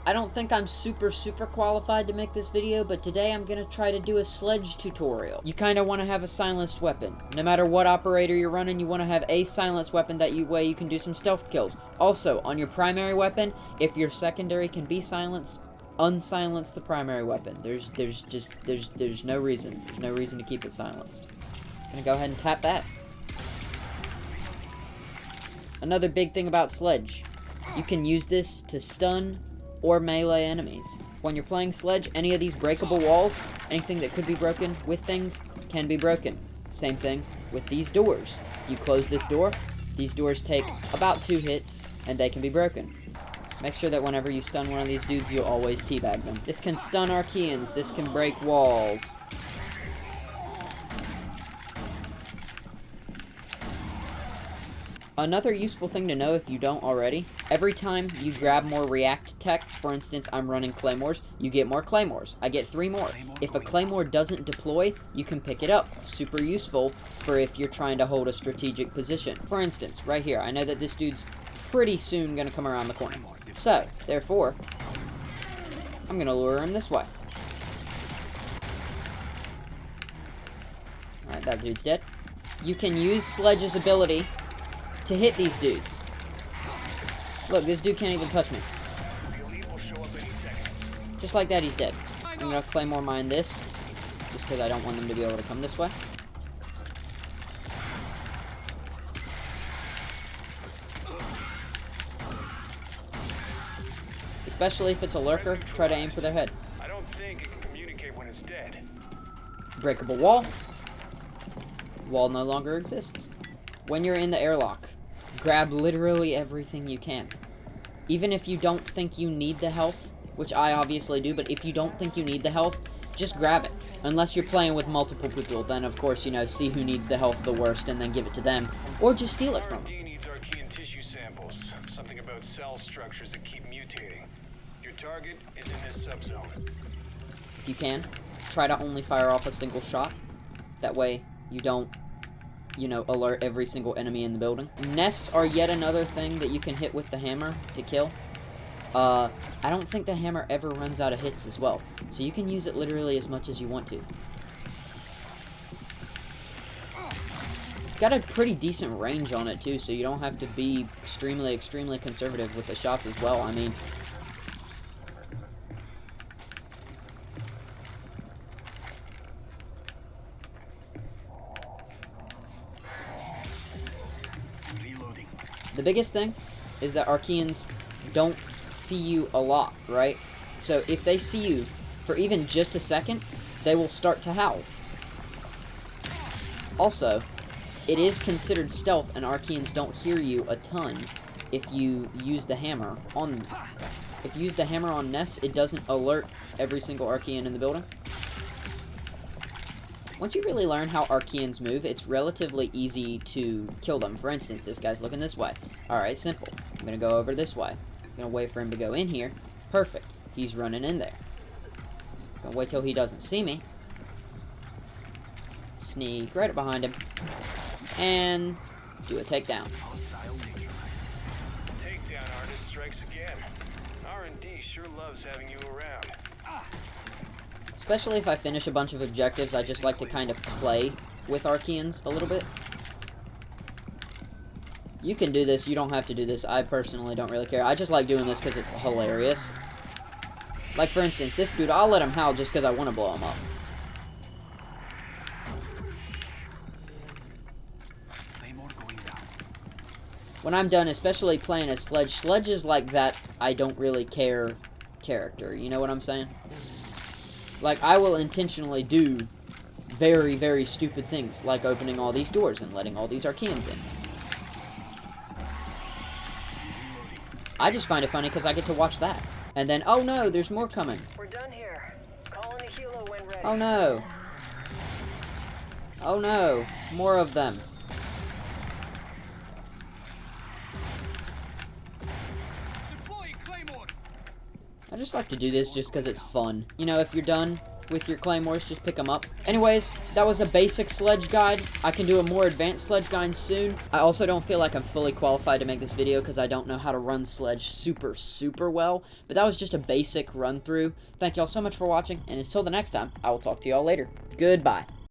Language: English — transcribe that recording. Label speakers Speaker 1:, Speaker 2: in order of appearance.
Speaker 1: I don't think I'm super qualified to make this video, but today I'm gonna try to do a sledge tutorial. You kinda wanna have a silenced weapon. No matter what operator you're running, you wanna have a silenced weapon that way you can do some stealth kills. Also, on your primary weapon, if your secondary can be silenced, unsilence the primary weapon. There's no reason. There's no reason to keep it silenced. I'm gonna go ahead and tap that. Another big thing about Sledge, you can use this to stun or melee enemies. When you're playing Sledge, any of these breakable walls, anything that could be broken with things, can be broken. Same thing with these doors. You close this door, these doors take about 2 hits, and they can be broken. Make sure that whenever you stun one of these dudes, you always teabag them. This can stun Archaeans, this can break walls. Another useful thing to know if you don't already, every time you grab more react tech, for instance, I'm running Claymores, you get more Claymores. I get 3 more. If a Claymore doesn't deploy, you can pick it up. Super useful for if you're trying to hold a strategic position. For instance, right here, I know that this dude's pretty soon gonna come around the corner. So, therefore, I'm gonna lure him this way. Alright, that dude's dead. You can use Sledge's ability to hit these dudes. Look, this dude can't even touch me. Just like that, he's dead. I'm gonna Claymore mine this, just because I don't want them to be able to come this way. Especially if it's a lurker, try to aim for their head.
Speaker 2: I don't think it can communicate when it's dead.
Speaker 1: Breakable wall. Wall no longer exists. When you're in the airlock, grab literally everything you can. Even if you don't think you need the health, which I obviously do, but if you don't think you need the health, just grab it. Unless you're playing with multiple people, then of course, you know, see who needs the health the worst and then give it to them. Or just steal it from them.
Speaker 2: R&D needs Archaean tissue samples. Something about cell structures that keep mutating. Your target is in this subzone.
Speaker 1: If you can, try to only fire off a single shot. That way, you don't, you know, alert every single enemy in the building. Nests are yet another thing that you can hit with the hammer to kill. I don't think the hammer ever runs out of hits as well. So you can use it literally as much as you want to. Got a pretty decent range on it too, so you don't have to be extremely conservative with the shots as well. I mean, the biggest thing is that Archaeans don't see you a lot, right? So if they see you for even just a second, they will start to howl. Also, it is considered stealth, and Archaeans don't hear you a ton if you use the hammer on them. If you use the hammer on nests, it doesn't alert every single Archaean in the building. Once you really learn how Archaeans move, it's relatively easy to kill them. For instance, this guy's looking this way. Alright, simple. I'm gonna go over this way. I'm gonna wait for him to go in here. Perfect. He's running in there. Gonna wait till he doesn't see me. Sneak right up behind him. And do a takedown.
Speaker 2: Takedown artist strikes again. R&D sure loves having you around.
Speaker 1: Especially if I finish a bunch of objectives, I just like to kind of play with Archaeans a little bit. You can do this, you don't have to do this. I personally don't really care. I just like doing this because it's hilarious. Like, for instance, this dude, I'll let him howl just because I want to blow him up. When I'm done, especially playing as Sledge, Sledge is like that I don't really care character. You know what I'm saying? Like, I will intentionally do very stupid things, like opening all these doors and letting all these Archaeans in. I just find it funny because I get to watch that. And then, oh no, there's more coming.
Speaker 3: We're done here. Calling a helo when ready.
Speaker 1: Oh no. Oh no. More of them. I just like to do this just because it's fun. You know, if you're done, with your Claymores, just pick them up. Anyways, that was a basic sledge guide. I can do a more advanced sledge guide soon. I also don't feel like I'm fully qualified to make this video because I don't know how to run sledge super well. But that was just a basic run through. Thank y'all so much for watching, and until the next time, I will talk to y'all later. Goodbye.